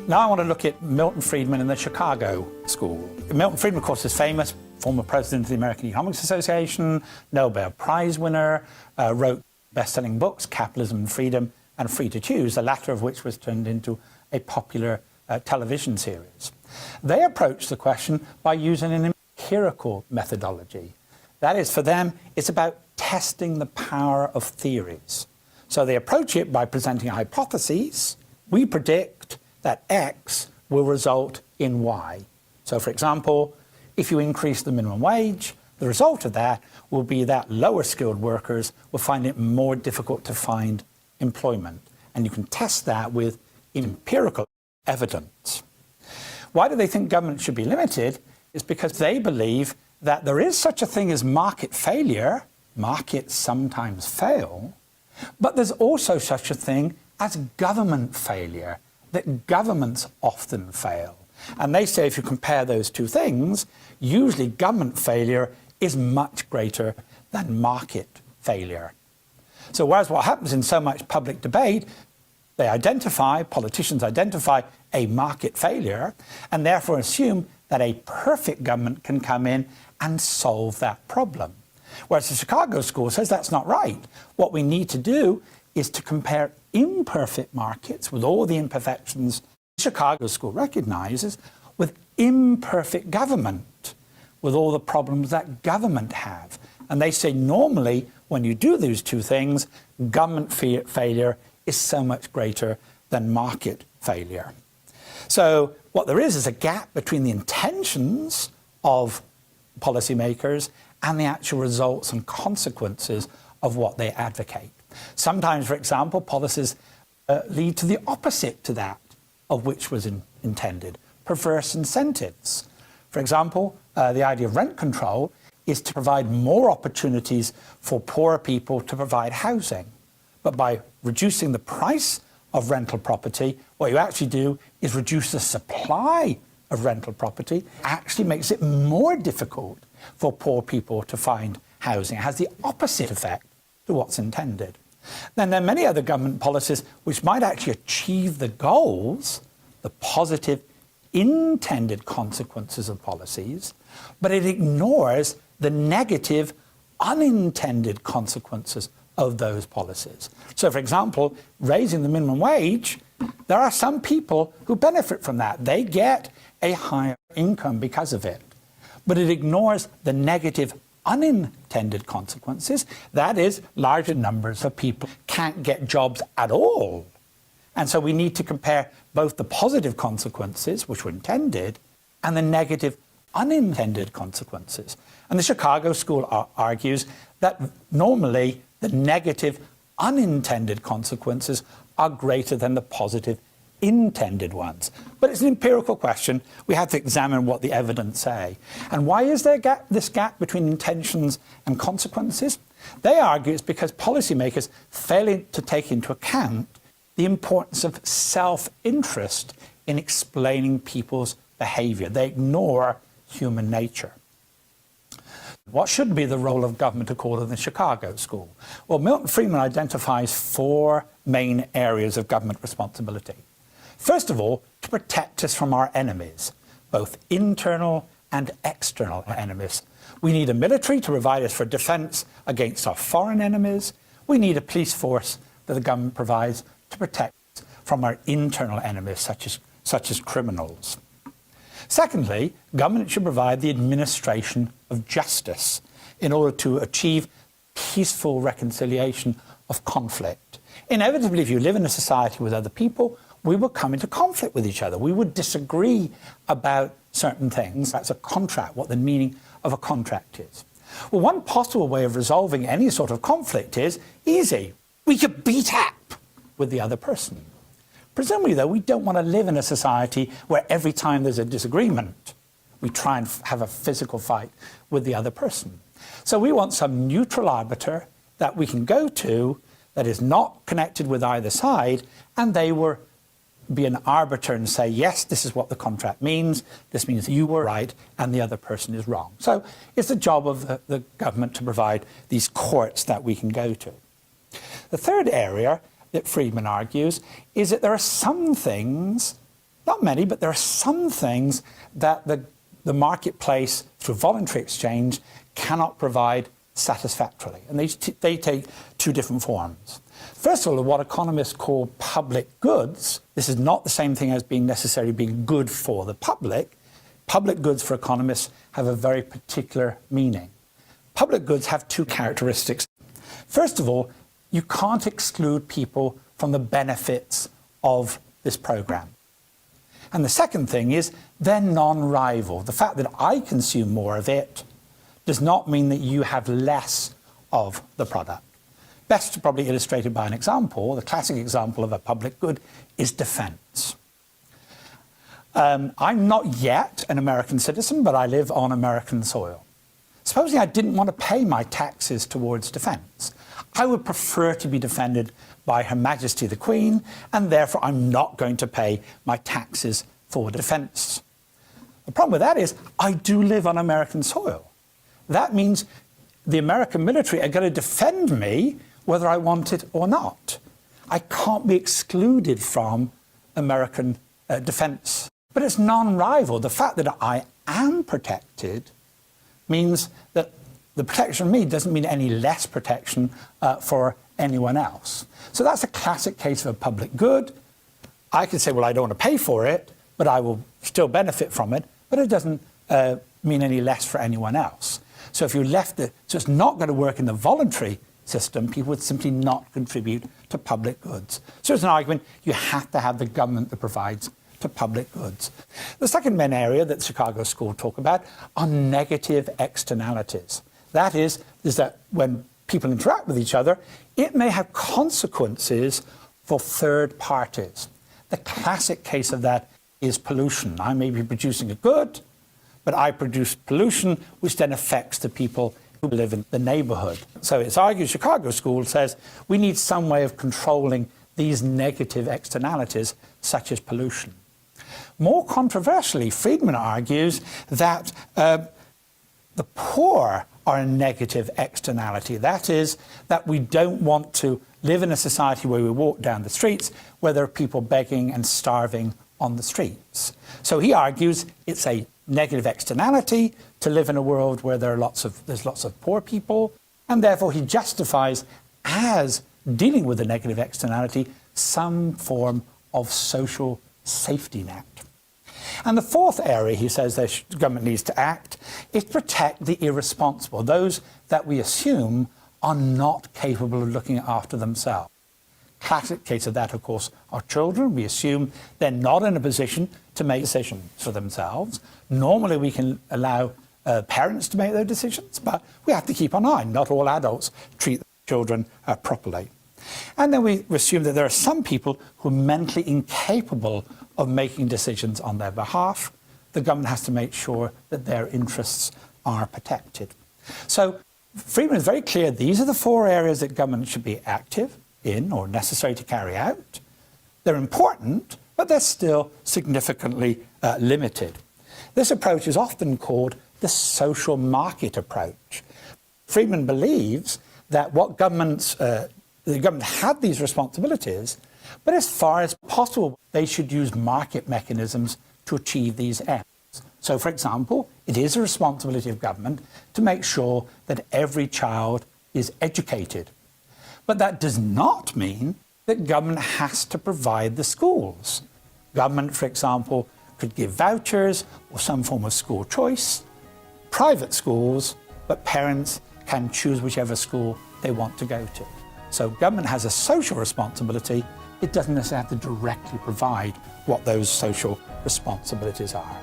Now I want to look at Milton Friedman and the Chicago School. Milton Friedman, of course, is famous, former president of the American Economics Association, Nobel Prize winner, wrote best-selling books, Capitalism and Freedom and Free to Choose, the latter of which was turned into a popular television series. They approach the question by using an empirical methodology. That is, for them, it's about testing the power of theories. So they approach it by presenting hypotheses. We predict that X will result in Y. So, for example, if you increase the minimum wage, the result of that will be that lower skilled workers will find it more difficult to find employment. And you can test that with empirical evidence. Why do they think government should be limited? It's because they believe that there is such a thing as market failure. Markets sometimes fail. But there's also such a thing as government failure, that governments often fail. And they say if you compare those two things, usually government failure is much greater than market failure. So whereas what happens in so much public debate, politicians identify a market failure and therefore assume that a perfect government can come in and solve that problem. Whereas the Chicago School says that's not right. What we need to do is to compare imperfect markets with all the imperfections the Chicago School recognizes with imperfect government, with all the problems that government have. And they say normally when you do those two things, government failure is so much greater than market failure. So what there is a gap between the intentions of policymakers and the actual results and consequences of what they advocate. Sometimes, for example, policies lead to the opposite to that of which was intended, perverse incentives. For example, the idea of rent control is to provide more opportunities for poorer people to provide housing. But by reducing the price of rental property, what you actually do is reduce the supply of rental property. It actually makes it more difficult for poor people to find housing. It has the opposite effect to what's intended. Then there are many other government policies which might actually achieve the goals, the positive intended consequences of policies, but it ignores the negative unintended consequences of those policies. So, for example, raising the minimum wage, there are some people who benefit from that. They get a higher income because of it. But it ignores the negative unintended consequences. That is, larger numbers of people can't get jobs at all. And so we need to compare both the positive consequences, which were intended, and the negative unintended consequences. And the Chicago School argues that normally the negative unintended consequences are greater than the positive intended ones. But it's an empirical question. We have to examine what the evidence say. And why is there this gap between intentions and consequences? They argue it's because policymakers fail to take into account the importance of self-interest in explaining people's behavior. They ignore human nature. What should be the role of government according to the Chicago School? Well, Milton Friedman identifies four main areas of government responsibility. First of all, to protect us from our enemies, both internal and external enemies. We need a military to provide us for defense against our foreign enemies. We need a police force that the government provides to protect us from our internal enemies, such as criminals. Secondly, government should provide the administration of justice in order to achieve peaceful reconciliation of conflict. Inevitably, if you live in a society with other people, we will come into conflict with each other. We would disagree about certain things. That's a contract, what the meaning of a contract is. Well, one possible way of resolving any sort of conflict is easy. We could beat up with the other person. Presumably, though, we don't want to live in a society where every time there's a disagreement, we try and have a physical fight with the other person. So we want some neutral arbiter that we can go to that is not connected with either side, and they will be an arbiter and say, yes, this is what the contract means. This means you were right and the other person is wrong. So it's the job of the government to provide these courts that we can go to. The third area that Friedman argues is that there are some things not many, but there are some things that the marketplace, through voluntary exchange, cannot provide satisfactorily. And they take two different forms. First of all, what economists call public goods. This is not the same thing as being necessarily being good for the public. Public goods for economists have a very particular meaning. Public goods have two characteristics. First of all, you can't exclude people from the benefits of this program. And the second thing is they're non-rival. The fact that I consume more of it does not mean that you have less of the product. Best probably illustrated by an example. The classic example of a public good is defense. I'm not yet an American citizen, but I live on American soil. Supposing I didn't want to pay my taxes towards defense, I would prefer to be defended by Her Majesty the Queen, and therefore I'm not going to pay my taxes for defense. The problem with that is I do live on American soil. That means the American military are going to defend me whether I want it or not. I can't be excluded from American defense. But it's non-rival. The fact that I am protected means that the protection of me doesn't mean any less protection for anyone else. So that's a classic case of a public good. I can say, well, I don't want to pay for it, but I will still benefit from it, but it doesn't mean any less for anyone else. So if you left it, so it's not going to work in the voluntary system, people would simply not contribute to public goods. So it's an argument you have to have the government that provides to public goods. The second main area that Chicago School talk about are negative externalities. That is that when people interact with each other, it may have consequences for third parties. The classic case of that is pollution. I may be producing a good, but I produce pollution, which then affects the people who live in the neighborhood. So it's argued, Chicago School says, we need some way of controlling these negative externalities, such as pollution. More controversially, Friedman argues that the poor are a negative externality. That is, that we don't want to live in a society where we walk down the streets where there are people begging and starving on the streets. So he argues it's a negative externality to live in a world where there's lots of poor people, and therefore he justifies as dealing with the negative externality some form of social safety net. And the fourth area he says the government needs to act is protect the irresponsible, those that we assume are not capable of looking after themselves. Classic case of that, of course, are children. We assume they're not in a position to make decisions for themselves. Normally we can allow parents to make those decisions, but we have to keep an eye. Not all adults treat children properly. And then we assume that there are some people who are mentally incapable of making decisions on their behalf. The government has to make sure that their interests are protected. So Friedman is very clear, these are the four areas that government should be active in or necessary to carry out. They're important, but they're still significantly limited. This approach is often called the social market approach. Friedman believes that what the government had these responsibilities, but as far as possible, they should use market mechanisms to achieve these ends. So, for example, it is a responsibility of government to make sure that every child is educated. But that does not mean that government has to provide the schools. Government, for example, could give vouchers or some form of school choice, private schools, but parents can choose whichever school they want to go to. So government has a social responsibility. It doesn't necessarily have to directly provide what those social responsibilities are.